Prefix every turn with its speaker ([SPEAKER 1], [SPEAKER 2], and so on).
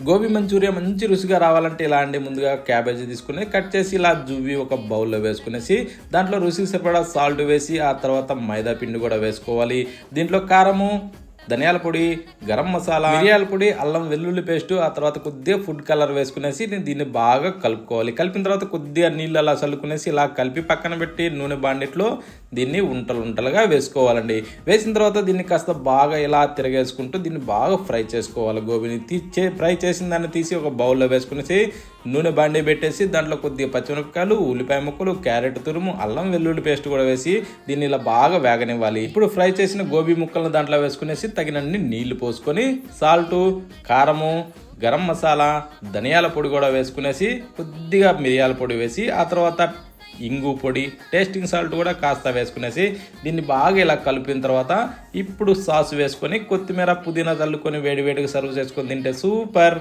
[SPEAKER 1] Gobi Manchuria మంచి రుచిగా రావాలంటే ఇలా అండి, ముందుగా క్యాబేజీ తీసుకుని కట్ చేసి ఇలా జువ్వి ఒక బౌల్లో వేసుకునేసి దాంట్లో రుచికి సరిపడా సాల్ట్ వేసి ఆ తర్వాత మైదా పిండి కూడా వేసుకోవాలి. దీంట్లో కారము, ధనియాల పొడి, గరం మసాలా, మిరియాల పొడి, అల్లం వెల్లుల్లి పేస్ట్, ఆ తర్వాత కొద్దిగా ఫుడ్ కలర్ వేసుకునేసి దీన్ని బాగా కలుపుకోవాలి. కలిపిన తర్వాత కొద్దిగా నీళ్ళు అలా చల్లుకునేసి ఇలా కలిపి పక్కన పెట్టి నూనె బాండిట్లో దీన్ని ఉంటలుగా వేసుకోవాలండి. వేసిన తర్వాత దీన్ని కాస్త బాగా ఇలా తిరగేసుకుంటూ దీన్ని బాగా ఫ్రై చేసుకోవాలి. గోబీని ఫ్రై చేసిన దాన్ని తీసి ఒక బౌల్లో వేసుకునేసి నూనె బాండి పెట్టేసి దాంట్లో కొద్దిగా పచ్చిమిరపకాయలు, ఉల్లిపాయ ముక్కలు, క్యారెట్ తురుము, అల్లం వెల్లుల్లి పేస్ట్ కూడా వేసి దీన్ని ఇలా బాగా వేగనివ్వాలి. ఇప్పుడు ఫ్రై చేసిన గోబీ ముక్కలను దాంట్లో వేసుకునేసి తగినన్ని నీళ్లు పోసుకొని సాల్టు, కారము, గరం మసాలా, ధనియాల పొడి కూడా వేసుకునేసి కొద్దిగా మిరియాల పొడి వేసి ఆ తర్వాత ఇంగు పొడి, టేస్టింగ్ సాల్ట్ కూడా కాస్త వేసుకునేసి దీన్ని బాగా ఇలా కలిపిన తర్వాత ఇప్పుడు సాస్ వేసుకొని కొత్తిమీర, పుదీనా చల్లుకొని వేడివేడిగా సర్వ్ చేసుకొని తింటే సూపర్.